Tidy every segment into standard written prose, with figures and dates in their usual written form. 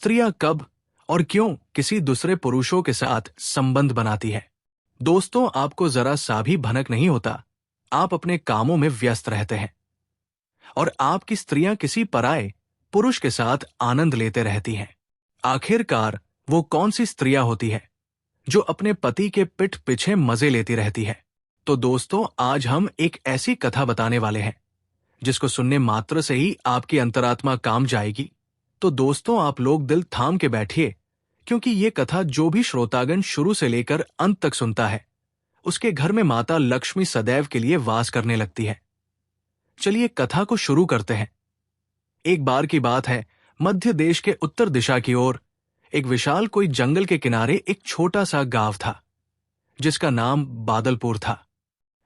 स्त्रियां कब और क्यों किसी दूसरे पुरुषों के साथ संबंध बनाती है। दोस्तों, आपको जरा सा भी भनक नहीं होता। आप अपने कामों में व्यस्त रहते हैं और आपकी स्त्रियां किसी पराये पुरुष के साथ आनंद लेते रहती हैं। आखिरकार वो कौन सी स्त्रियां होती है जो अपने पति के पीठ पीछे मजे लेती रहती है? तो दोस्तों, आज हम एक ऐसी कथा बताने वाले हैं जिसको सुनने मात्र से ही आपकी अंतरात्मा काम जाएगी। तो दोस्तों, आप लोग दिल थाम के बैठिए, क्योंकि ये कथा जो भी श्रोतागण शुरू से लेकर अंत तक सुनता है, उसके घर में माता लक्ष्मी सदैव के लिए वास करने लगती है। चलिए कथा को शुरू करते हैं। एक बार की बात है, मध्य देश के उत्तर दिशा की ओर एक विशाल कोई जंगल के किनारे एक छोटा सा गांव था, जिसका नाम बादलपुर था।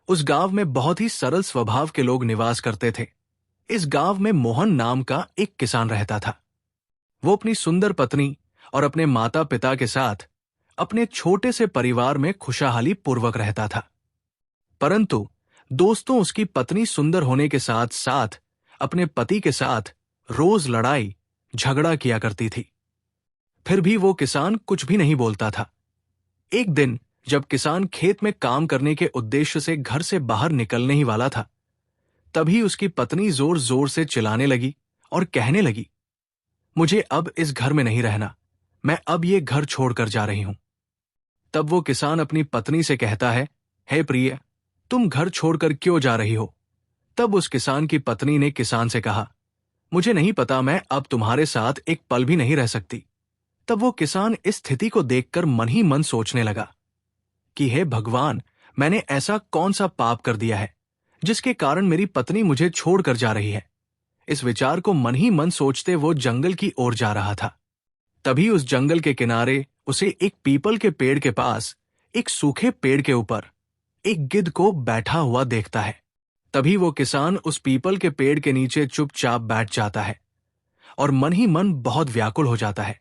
उस गांव में बहुत ही सरल स्वभाव के लोग निवास करते थे। इस गांव में मोहन नाम का एक किसान रहता था। वो अपनी सुंदर पत्नी और अपने माता पिता के साथ अपने छोटे से परिवार में खुशहाली पूर्वक रहता था। परंतु दोस्तों, उसकी पत्नी सुंदर होने के साथ साथ अपने पति के साथ रोज लड़ाई झगड़ा किया करती थी। फिर भी वो किसान कुछ भी नहीं बोलता था। एक दिन जब किसान खेत में काम करने के उद्देश्य से घर से बाहर निकलने ही वाला था, तभी उसकी पत्नी जोर जोर से चिल्लाने लगी और कहने लगी, मुझे अब इस घर में नहीं रहना, मैं अब ये घर छोड़कर जा रही हूं। तब वो किसान अपनी पत्नी से कहता है, हे प्रिय, तुम घर छोड़कर क्यों जा रही हो? तब उस किसान की पत्नी ने किसान से कहा, मुझे नहीं पता, मैं अब तुम्हारे साथ एक पल भी नहीं रह सकती। तब वो किसान इस स्थिति को देखकर मन ही मन सोचने लगा कि हे भगवान, मैंने ऐसा कौन सा पाप कर दिया है जिसके कारण मेरी पत्नी मुझे छोड़कर जा रही है। इस विचार को मन ही मन सोचते वो जंगल की ओर जा रहा था। तभी उस जंगल के किनारे उसे एक पीपल के पेड़ के पास एक सूखे पेड़ के ऊपर एक गिद्ध को बैठा हुआ देखता है। तभी वो किसान उस पीपल के पेड़ के नीचे चुपचाप बैठ जाता है और मन ही मन बहुत व्याकुल हो जाता है।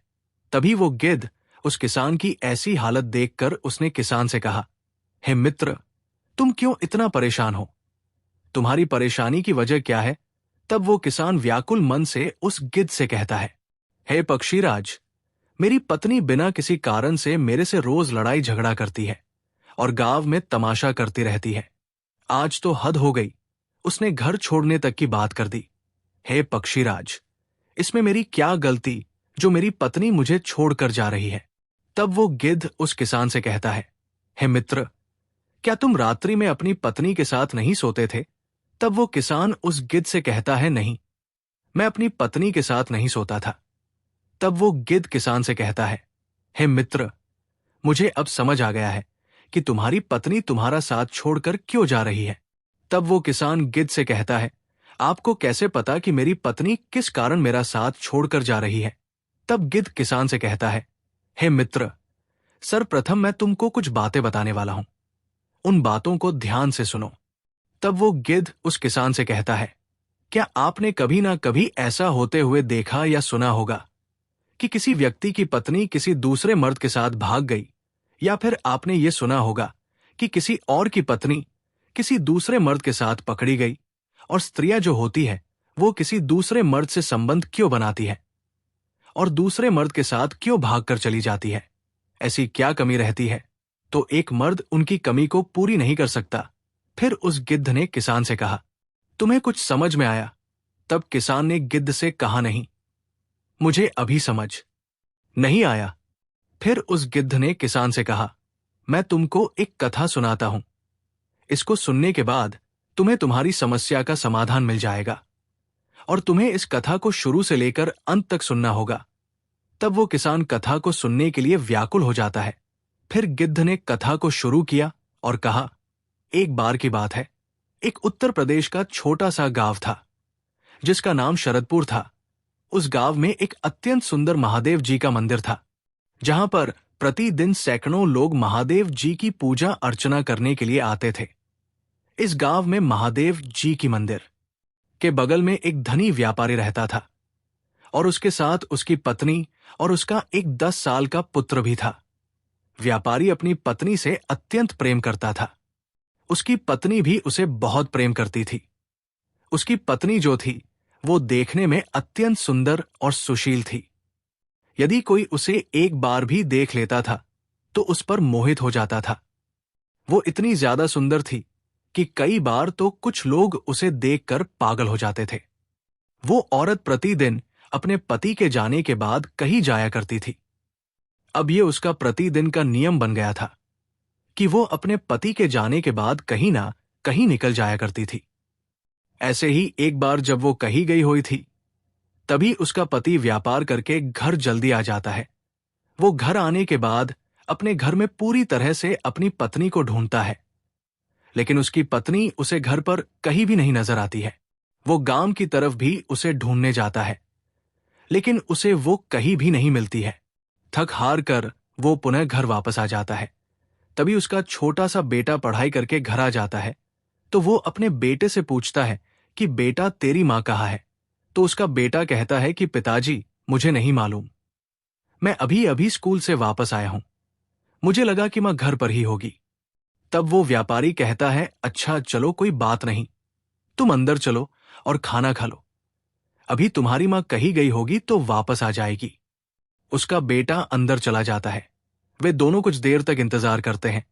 तभी वो गिद्ध उस किसान की ऐसी हालत देखकर उसने किसान से कहा, हे मित्र, तुम क्यों इतना परेशान हो? तुम्हारी परेशानी की वजह क्या है? तब वो किसान व्याकुल मन से उस गिद्ध से कहता है, हे पक्षीराज, मेरी पत्नी बिना किसी कारण से मेरे से रोज लड़ाई झगड़ा करती है और गांव में तमाशा करती रहती है। आज तो हद हो गई, उसने घर छोड़ने तक की बात कर दी। हे पक्षीराज, इसमें मेरी क्या गलती जो मेरी पत्नी मुझे छोड़कर जा रही है? तब वो गिद्ध उस किसान से कहता है, हे मित्र, क्या तुम रात्रि में अपनी पत्नी के साथ नहीं सोते थे? तब वो किसान उस गिद्ध से कहता है, नहीं, मैं अपनी पत्नी के साथ नहीं सोता था। तब वो गिद्ध किसान से कहता है, हे मित्र, मुझे अब समझ आ गया है कि तुम्हारी पत्नी तुम्हारा साथ छोड़कर क्यों जा रही है। तब वो किसान गिद्ध से कहता है, आपको कैसे पता कि मेरी पत्नी किस कारण मेरा साथ छोड़कर जा रही है? तब गिद्ध किसान से कहता है, हे मित्र, सर्वप्रथम मैं तुमको कुछ बातें बताने वाला हूं, उन बातों को ध्यान से सुनो। तब वो गिद्ध उस किसान से कहता है, क्या आपने कभी ना कभी ऐसा होते हुए देखा या सुना होगा कि किसी व्यक्ति की पत्नी किसी दूसरे मर्द के साथ भाग गई, या फिर आपने ये सुना होगा कि किसी और की पत्नी किसी दूसरे मर्द के साथ पकड़ी गई? और स्त्रियां जो होती है वो किसी दूसरे मर्द से संबंध क्यों बनाती है और दूसरे मर्द के साथ क्यों भागकर चली जाती है? ऐसी क्या कमी रहती है तो एक मर्द उनकी कमी को पूरी नहीं कर सकता? फिर उस गिद्ध ने किसान से कहा, तुम्हें कुछ समझ में आया? तब किसान ने गिद्ध से कहा, नहीं, मुझे अभी समझ नहीं आया। फिर उस गिद्ध ने किसान से कहा, मैं तुमको एक कथा सुनाता हूं, इसको सुनने के बाद तुम्हें तुम्हारी समस्या का समाधान मिल जाएगा और तुम्हें इस कथा को शुरू से लेकर अंत तक सुनना होगा। तब वो किसान कथा को सुनने के लिए व्याकुल हो जाता है। फिर गिद्ध ने कथा को शुरू किया और कहा, एक बार की बात है, एक उत्तर प्रदेश का छोटा सा गांव था जिसका नाम शरदपुर था। उस गांव में एक अत्यंत सुंदर महादेव जी का मंदिर था, जहां पर प्रतिदिन सैकड़ों लोग महादेव जी की पूजा अर्चना करने के लिए आते थे। इस गांव में महादेव जी की मंदिर के बगल में एक धनी व्यापारी रहता था और उसके साथ उसकी पत्नी और उसका एक 10 साल का पुत्र भी था। व्यापारी अपनी पत्नी से अत्यंत प्रेम करता था। उसकी पत्नी भी उसे बहुत प्रेम करती थी। उसकी पत्नी जो थी वो देखने में अत्यंत सुंदर और सुशील थी। यदि कोई उसे एक बार भी देख लेता था तो उस पर मोहित हो जाता था। वो इतनी ज्यादा सुंदर थी कि कई बार तो कुछ लोग उसे देखकर पागल हो जाते थे। वो औरत प्रतिदिन अपने पति के जाने के बाद कहीं जाया करती थी। अब ये उसका प्रतिदिन का नियम बन गया था कि वो अपने पति के जाने के बाद कहीं ना कहीं निकल जाया करती थी। ऐसे ही एक बार जब वो कहीं गई हुई थी, तभी उसका पति व्यापार करके घर जल्दी आ जाता है। वो घर आने के बाद अपने घर में पूरी तरह से अपनी पत्नी को ढूंढता है, लेकिन उसकी पत्नी उसे घर पर कहीं भी नहीं नजर आती है। वो गांव की तरफ भी उसे ढूंढने जाता है, लेकिन उसे वो कहीं भी नहीं मिलती है। थक हार कर वो पुनः घर वापस आ जाता है। तभी उसका छोटा सा बेटा पढ़ाई करके घर आ जाता है। तो वो अपने बेटे से पूछता है कि बेटा तेरी माँ कहाँ है। तो उसका बेटा कहता है कि पिताजी मुझे नहीं मालूम, मैं अभी अभी स्कूल से वापस आया हूं, मुझे लगा कि माँ घर पर ही होगी। तब वो व्यापारी कहता है अच्छा चलो कोई बात नहीं, तुम अंदर चलो और खाना खा लो, अभी तुम्हारी माँ कहीं गई होगी तो वापस आ जाएगी। उसका बेटा अंदर चला जाता है। वे दोनों कुछ देर तक इंतजार करते हैं।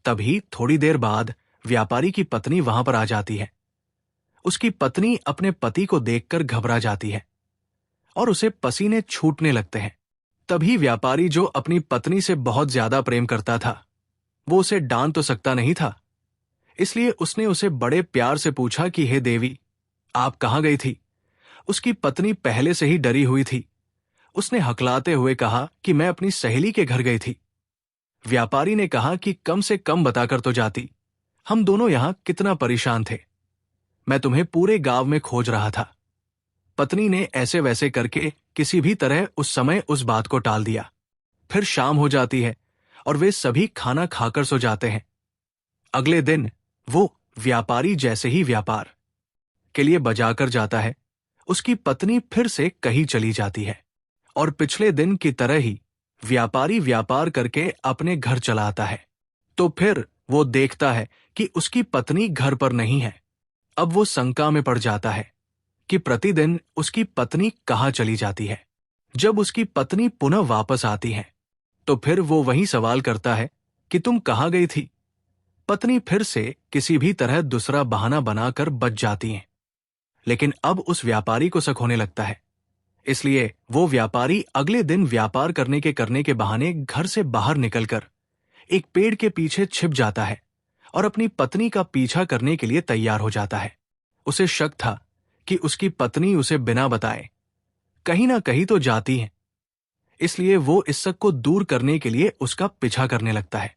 तभी थोड़ी देर बाद व्यापारी की पत्नी वहां पर आ जाती है। उसकी पत्नी अपने पति को देखकर घबरा जाती है और उसे पसीने छूटने लगते हैं। तभी व्यापारी, जो अपनी पत्नी से बहुत ज्यादा प्रेम करता था, वो उसे डांट तो सकता नहीं था, इसलिए उसने उसे बड़े प्यार से पूछा कि हे देवी, आप कहाँ गई थी। उसकी पत्नी पहले से ही डरी हुई थी। उसने हकलाते हुए कहा कि मैं अपनी सहेली के घर गई थी। व्यापारी ने कहा कि कम से कम बताकर तो जाती, हम दोनों यहां कितना परेशान थे, मैं तुम्हें पूरे गांव में खोज रहा था। पत्नी ने ऐसे वैसे करके किसी भी तरह उस समय उस बात को टाल दिया। फिर शाम हो जाती है और वे सभी खाना खाकर सो जाते हैं। अगले दिन वो व्यापारी जैसे ही व्यापार के लिए बजाकर जाता है, उसकी पत्नी फिर से कहीं चली जाती है और पिछले दिन की तरह ही व्यापारी व्यापार करके अपने घर चला आता है। तो फिर वो देखता है कि उसकी पत्नी घर पर नहीं है। अब वो शंका में पड़ जाता है कि प्रतिदिन उसकी पत्नी कहाँ चली जाती है। जब उसकी पत्नी पुनः वापस आती है तो फिर वो वही सवाल करता है कि तुम कहाँ गई थी। पत्नी फिर से किसी भी तरह दूसरा बहाना बनाकर बच जाती हैं, लेकिन अब उस व्यापारी को शक होने लगता है। इसलिए वो व्यापारी अगले दिन व्यापार करने के बहाने घर से बाहर निकलकर एक पेड़ के पीछे छिप जाता है और अपनी पत्नी का पीछा करने के लिए तैयार हो जाता है। उसे शक था कि उसकी पत्नी उसे बिना बताए कहीं ना कहीं तो जाती है, इसलिए वो इस शक को दूर करने के लिए उसका पीछा करने लगता है।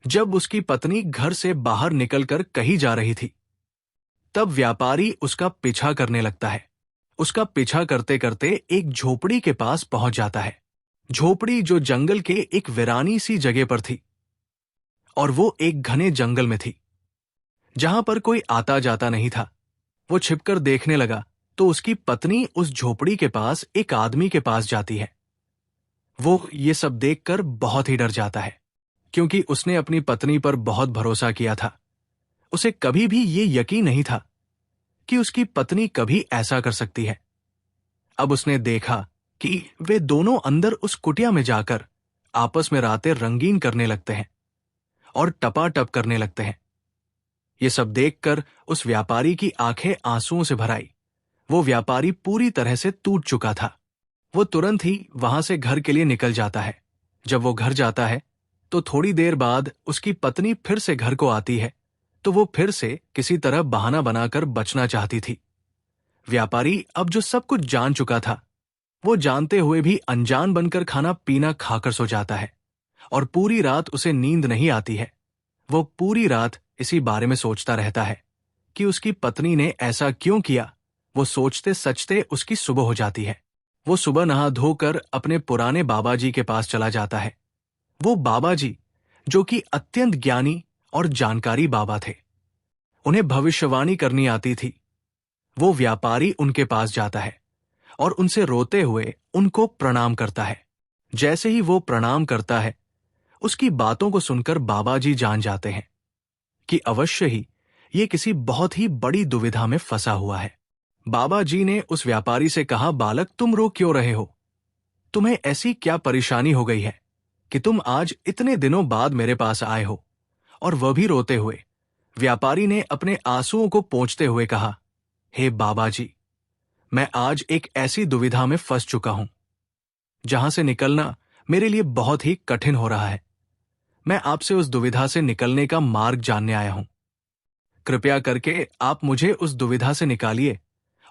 जब उसकी पत्नी घर से बाहर निकलकर कहीं जा रही थी, तब व्यापारी उसका पीछा करने लगता है। उसका पीछा करते करते एक झोपड़ी के पास पहुंच जाता है। झोपड़ी जो जंगल के एक वीरानी सी जगह पर थी, और वो एक घने जंगल में थी जहां पर कोई आता जाता नहीं था। वो छिपकर देखने लगा तो उसकी पत्नी उस झोपड़ी के पास एक आदमी के पास जाती है। वो ये सब देखकर बहुत ही डर जाता है, क्योंकि उसने अपनी पत्नी पर बहुत भरोसा किया था। उसे कभी भी ये यकीन नहीं था कि उसकी पत्नी कभी ऐसा कर सकती है। अब उसने देखा कि वे दोनों अंदर उस कुटिया में जाकर आपस में रातें रंगीन करने लगते हैं और टपाटप करने लगते हैं। ये सब देखकर उस व्यापारी की आंखें आंसुओं से भर आई। वो व्यापारी पूरी तरह से टूट चुका था। वो तुरंत ही वहां से घर के लिए निकल जाता है। जब वो घर जाता है तो थोड़ी देर बाद उसकी पत्नी फिर से घर को आती है, तो वो फिर से किसी तरह बहाना बनाकर बचना चाहती थी। व्यापारी अब जो सब कुछ जान चुका था, वो जानते हुए भी अनजान बनकर खाना पीना खाकर सो जाता है और पूरी रात उसे नींद नहीं आती है। वो पूरी रात इसी बारे में सोचता रहता है कि उसकी पत्नी ने ऐसा क्यों किया। वो सोचते सचते उसकी सुबह हो जाती है। वो सुबह नहा धोकर अपने पुराने बाबा जी के पास चला जाता है। वो बाबा जी, जो कि अत्यंत ज्ञानी और जानकारी बाबा थे, उन्हें भविष्यवाणी करनी आती थी। वो व्यापारी उनके पास जाता है और उनसे रोते हुए उनको प्रणाम करता है। जैसे ही वो प्रणाम करता है, उसकी बातों को सुनकर बाबा जी जान जाते हैं कि अवश्य ही ये किसी बहुत ही बड़ी दुविधा में फंसा हुआ है। बाबा जी ने उस व्यापारी से कहा, बालक तुम रो क्यों रहे हो, तुम्हें ऐसी क्या परेशानी हो गई है कि तुम आज इतने दिनों बाद मेरे पास आए हो? और वह भी रोते हुए। व्यापारी ने अपने आंसुओं को पोंछते हुए कहा, हे बाबा जी, मैं आज एक ऐसी दुविधा में फंस चुका हूं जहां से निकलना मेरे लिए बहुत ही कठिन हो रहा है। मैं आपसे उस दुविधा से निकलने का मार्ग जानने आया हूं। कृपया करके आप मुझे उस दुविधा से निकालिए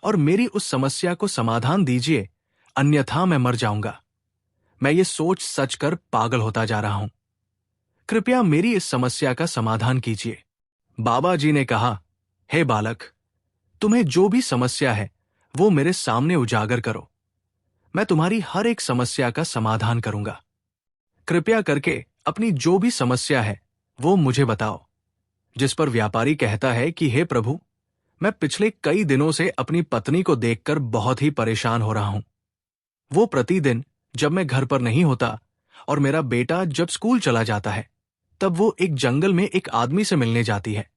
और मेरी उस समस्या को समाधान दीजिए, अन्यथा मैं मर जाऊंगा। मैं ये सोच सच कर पागल होता जा रहा हूं। कृपया मेरी इस समस्या का समाधान कीजिए। बाबा जी ने कहा, हे बालक, तुम्हें जो भी समस्या है वो मेरे सामने उजागर करो। मैं तुम्हारी हर एक समस्या का समाधान करूंगा। कृपया करके अपनी जो भी समस्या है वो मुझे बताओ। जिस पर व्यापारी कहता है कि हे प्रभु, मैं पिछले कई दिनों से अपनी पत्नी को देखकर बहुत ही परेशान हो रहा हूं। वो प्रतिदिन जब मैं घर पर नहीं होता और मेरा बेटा जब स्कूल चला जाता है, तब वो एक जंगल में एक आदमी से मिलने जाती है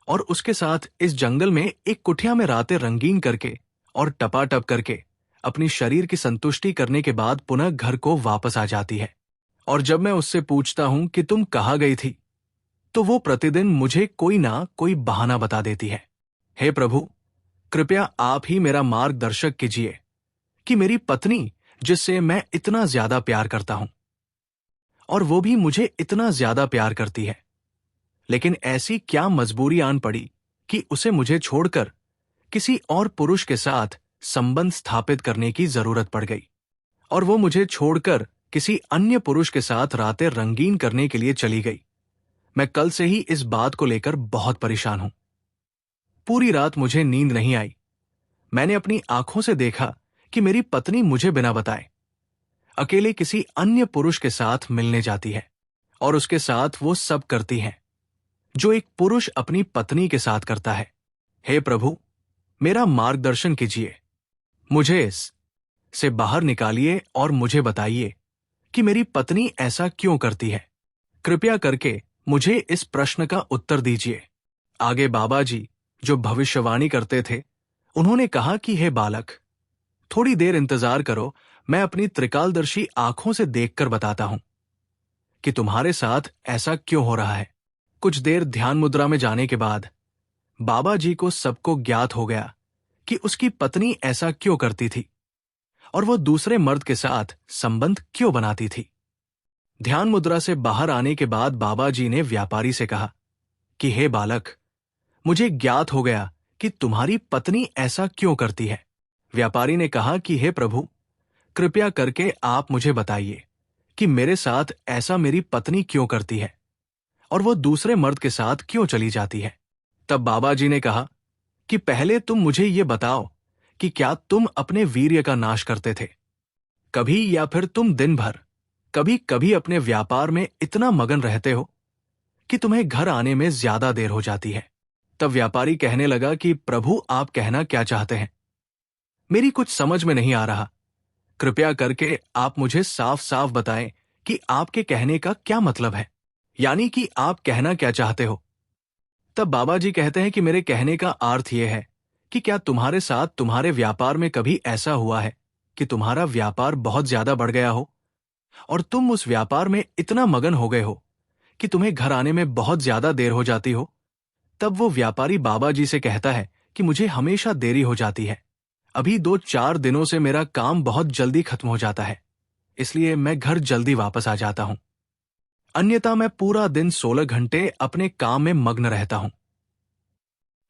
और उसके साथ इस जंगल में एक कुटिया में रातें रंगीन करके और टपाटप करके अपनी शरीर की संतुष्टि करने के बाद पुनः घर को वापस आ जाती है। और जब मैं उससे पूछता हूं कि तुम कहाँ गई थी, तो वो प्रतिदिन मुझे कोई ना कोई बहाना बता देती है। हे प्रभु, कृपया आप ही मेरा मार्गदर्शक कीजिए कि मेरी पत्नी, जिससे मैं इतना ज्यादा प्यार करता हूं और वो भी मुझे इतना ज्यादा प्यार करती है, लेकिन ऐसी क्या मजबूरी आन पड़ी कि उसे मुझे छोड़कर किसी और पुरुष के साथ संबंध स्थापित करने की जरूरत पड़ गई और वो मुझे छोड़कर किसी अन्य पुरुष के साथ रातें रंगीन करने के लिए चली गई। मैं कल से ही इस बात को लेकर बहुत परेशान हूं। पूरी रात मुझे नींद नहीं आई। मैंने अपनी आंखों से देखा कि मेरी पत्नी मुझे बिना बताए अकेले किसी अन्य पुरुष के साथ मिलने जाती है और उसके साथ वो सब करती है जो एक पुरुष अपनी पत्नी के साथ करता है। हे प्रभु, मेरा मार्गदर्शन कीजिए। मुझे इस से बाहर निकालिए और मुझे बताइए कि मेरी पत्नी ऐसा क्यों करती है। कृपया करके मुझे इस प्रश्न का उत्तर दीजिए। आगे बाबा जी, जो भविष्यवाणी करते थे, उन्होंने कहा कि हे बालक, थोड़ी देर इंतजार करो, मैं अपनी त्रिकालदर्शी आंखों से देखकर बताता हूं कि तुम्हारे साथ ऐसा क्यों हो रहा है। कुछ देर ध्यान मुद्रा में जाने के बाद बाबा जी को सबको ज्ञात हो गया कि उसकी पत्नी ऐसा क्यों करती थी और वो दूसरे मर्द के साथ संबंध क्यों बनाती थी। ध्यान मुद्रा से बाहर आने के बाद बाबा जी ने व्यापारी से कहा कि हे बालक, मुझे ज्ञात हो गया कि तुम्हारी पत्नी ऐसा क्यों करती है। व्यापारी ने कहा कि हे प्रभु, कृपया करके आप मुझे बताइए कि मेरे साथ ऐसा मेरी पत्नी क्यों करती है और वो दूसरे मर्द के साथ क्यों चली जाती है। तब बाबा जी ने कहा कि पहले तुम मुझे ये बताओ कि क्या तुम अपने वीर्य का नाश करते थे कभी, या फिर तुम दिन भर कभी कभी अपने व्यापार में इतना मगन रहते हो कि तुम्हें घर आने में ज्यादा देर हो जाती है। तब व्यापारी कहने लगा कि प्रभु, आप कहना क्या चाहते हैं, मेरी कुछ समझ में नहीं आ रहा। कृपया करके आप मुझे साफ साफ बताएं कि आपके कहने का क्या मतलब है, यानी कि आप कहना क्या चाहते हो। तब बाबा जी कहते हैं कि मेरे कहने का अर्थ यह है कि क्या तुम्हारे साथ तुम्हारे व्यापार में कभी ऐसा हुआ है कि तुम्हारा व्यापार बहुत ज्यादा बढ़ गया हो और तुम उस व्यापार में इतना मगन हो गए हो कि तुम्हें घर आने में बहुत ज्यादा देर हो जाती हो। तब वो व्यापारी बाबा जी से कहता है कि मुझे हमेशा देरी हो जाती है। अभी 2-4 दिनों से मेरा काम बहुत जल्दी खत्म हो जाता है, इसलिए मैं घर जल्दी वापस आ जाता हूं। अन्यथा मैं पूरा दिन 16 घंटे अपने काम में मग्न रहता हूं।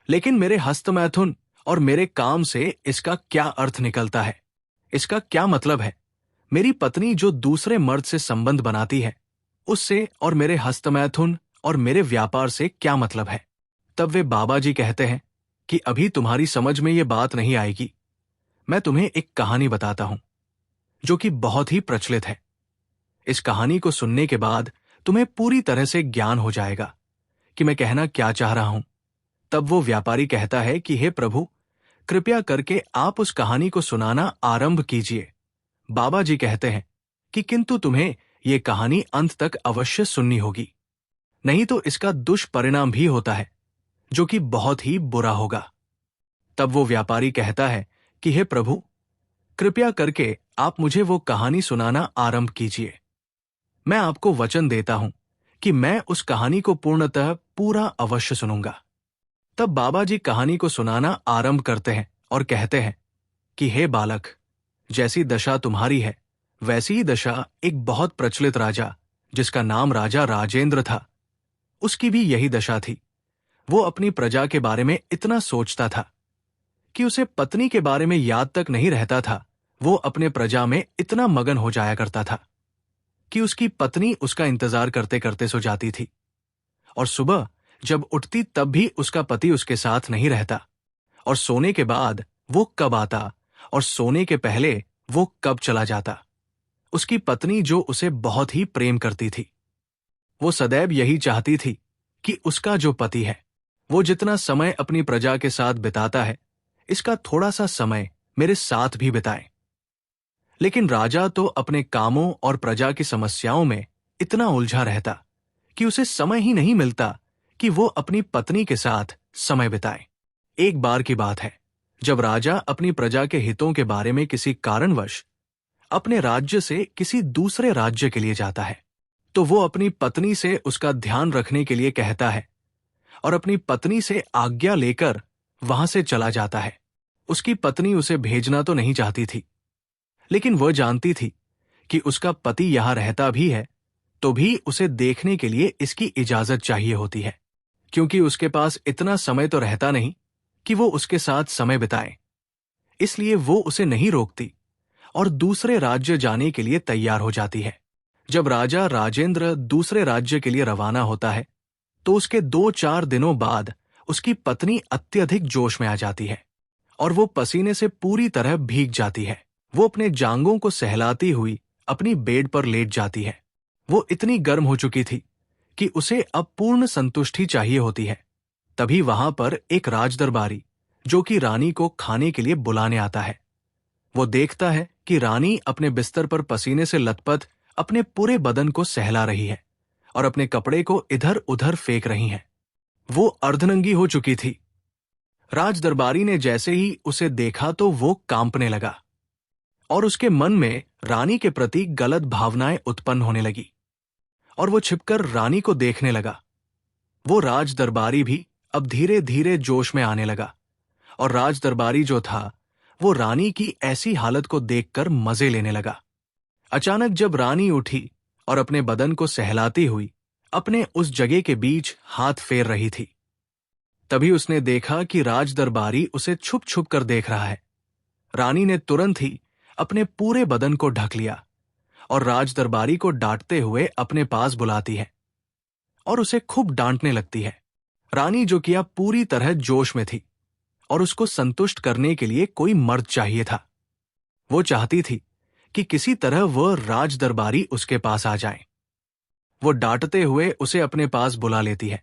लेकिन मेरे हस्तमैथुन और मेरे काम से इसका क्या अर्थ निकलता है, इसका क्या मतलब है। मेरी पत्नी जो दूसरे मर्द से संबंध बनाती है, उससे और मेरे हस्तमैथुन और मेरे व्यापार से क्या मतलब है। तब वे बाबा जी कहते हैं कि अभी तुम्हारी समझ में ये बात नहीं आएगी। मैं तुम्हें एक कहानी बताता हूं जो कि बहुत ही प्रचलित है। इस कहानी को सुनने के बाद तुम्हें पूरी तरह से ज्ञान हो जाएगा कि मैं कहना क्या चाह रहा हूं। तब वो व्यापारी कहता है कि हे प्रभु, कृपया करके आप उस कहानी को सुनाना आरंभ कीजिए। बाबा जी कहते हैं कि किंतु तुम्हें ये कहानी अंत तक अवश्य सुननी होगी, नहीं तो इसका दुष्परिणाम भी होता है जो कि बहुत ही बुरा होगा। तब वो व्यापारी कहता है कि हे प्रभु, कृपया करके आप मुझे वो कहानी सुनाना आरंभ कीजिए। मैं आपको वचन देता हूं कि मैं उस कहानी को पूर्णतः पूरा अवश्य सुनूंगा। तब बाबा जी कहानी को सुनाना आरंभ करते हैं और कहते हैं कि हे बालक, जैसी दशा तुम्हारी है वैसी ही दशा एक बहुत प्रचलित राजा, जिसका नाम राजा राजेंद्र था, उसकी भी यही दशा थी। वो अपनी प्रजा के बारे में इतना सोचता था कि उसे पत्नी के बारे में याद तक नहीं रहता था। वो अपने प्रजा में इतना मगन हो जाया करता था कि उसकी पत्नी उसका इंतजार करते करते सो जाती थी, और सुबह जब उठती तब भी उसका पति उसके साथ नहीं रहता, और सोने के बाद वो कब आता और सोने के पहले वो कब चला जाता। उसकी पत्नी जो उसे बहुत ही प्रेम करती थी, वो सदैव यही चाहती थी कि उसका जो पति है वो जितना समय अपनी प्रजा के साथ बिताता है, इसका थोड़ा सा समय मेरे साथ भी बिताए। लेकिन राजा तो अपने कामों और प्रजा की समस्याओं में इतना उलझा रहता कि उसे समय ही नहीं मिलता कि वो अपनी पत्नी के साथ समय बिताए। एक बार की बात है, जब राजा अपनी प्रजा के हितों के बारे में किसी कारणवश अपने राज्य से किसी दूसरे राज्य के लिए जाता है, तो वो अपनी पत्नी से उसका ध्यान रखने के लिए कहता है और अपनी पत्नी से आज्ञा लेकर वहां से चला जाता है। उसकी पत्नी उसे भेजना तो नहीं चाहती थी, लेकिन वह जानती थी कि उसका पति यहां रहता भी है तो भी उसे देखने के लिए इसकी इजाजत चाहिए होती है, क्योंकि उसके पास इतना समय तो रहता नहीं कि वो उसके साथ समय बिताए। इसलिए वो उसे नहीं रोकती और दूसरे राज्य जाने के लिए तैयार हो जाती है। जब राजा राजेंद्र दूसरे राज्य के लिए रवाना होता है तो उसके 2-4 दिनों बाद उसकी पत्नी अत्यधिक जोश में आ जाती है और वो पसीने से पूरी तरह भीग जाती है। वो अपने जांघों को सहलाती हुई अपनी बेड पर लेट जाती है। वो इतनी गर्म हो चुकी थी कि उसे अब पूर्ण संतुष्टि चाहिए होती है। तभी वहां पर एक राजदरबारी, जो कि रानी को खाने के लिए बुलाने आता है, वो देखता है कि रानी अपने बिस्तर पर पसीने से लथपथ अपने पूरे बदन को सहला रही है और अपने कपड़े को इधर उधर फेंक रही है। वो अर्धनंगी हो चुकी थी। राजदरबारी ने जैसे ही उसे देखा तो वो कांपने लगा और उसके मन में रानी के प्रति गलत भावनाएं उत्पन्न होने लगी और वो छिपकर रानी को देखने लगा। वो राजदरबारी भी अब धीरे धीरे जोश में आने लगा और राजदरबारी जो था वो रानी की ऐसी हालत को देखकर मजे लेने लगा। अचानक जब रानी उठी और अपने बदन को सहलाती हुई अपने उस जगह के बीच हाथ फेर रही थी, तभी उसने देखा कि राजदरबारी उसे छुप छुप कर देख रहा है। रानी ने तुरंत ही अपने पूरे बदन को ढक लिया और राजदरबारी को डांटते हुए अपने पास बुलाती है और उसे खूब डांटने लगती है। रानी, जो कि अब पूरी तरह जोश में थी और उसको संतुष्ट करने के लिए कोई मर्द चाहिए था, वो चाहती थी कि किसी तरह वह राजदरबारी उसके पास आ जाए। वो डांटते हुए उसे अपने पास बुला लेती है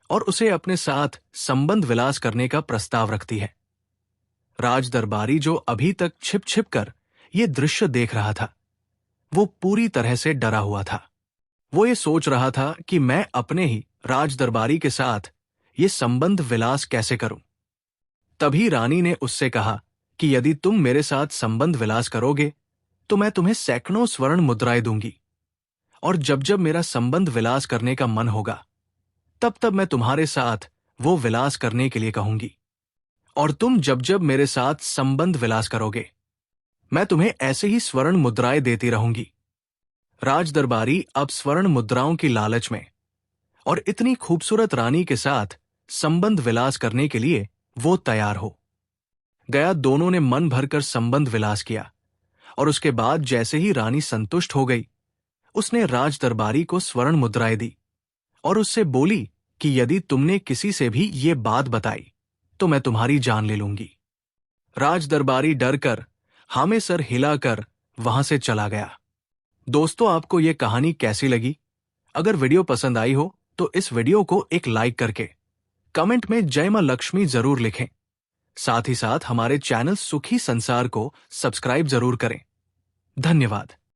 और उसे अपने साथ संबंध विलास करने का प्रस्ताव रखती है। राजदरबारी, जो अभी तक छिप छिप कर ये दृश्य देख रहा था, वो पूरी तरह से डरा हुआ था। वो ये सोच रहा था कि मैं अपने ही राजदरबारी के साथ ये संबंध विलास कैसे करूं। तभी रानी ने उससे कहा कि यदि तुम मेरे साथ संबंध विलास करोगे तो मैं तुम्हें सैकड़ों स्वर्ण मुद्राएं दूंगी, और जब जब मेरा संबंध विलास करने का मन होगा तब तब मैं तुम्हारे साथ वो विलास करने के लिए कहूंगी, और तुम जब जब मेरे साथ संबंध विलास करोगे मैं तुम्हें ऐसे ही स्वर्ण मुद्राएं देती रहूंगी। राजदरबारी अब स्वर्ण मुद्राओं की लालच में और इतनी खूबसूरत रानी के साथ संबंध विलास करने के लिए वो तैयार हो गया। दोनों ने मन भरकर संबंध विलास किया और उसके बाद जैसे ही रानी संतुष्ट हो गई, उसने राजदरबारी को स्वर्ण मुद्राएं दी और उससे बोली कि यदि तुमने किसी से भी ये बात बताई तो मैं तुम्हारी जान ले लूंगी। राजदरबारी डरकर हामे सर हिलाकर वहां से चला गया। दोस्तों, आपको ये कहानी कैसी लगी? अगर वीडियो पसंद आई हो तो इस वीडियो को एक लाइक करके कमेंट में जय मां लक्ष्मी जरूर लिखें। साथ ही साथ हमारे चैनल सुखी संसार को सब्सक्राइब जरूर करें। धन्यवाद।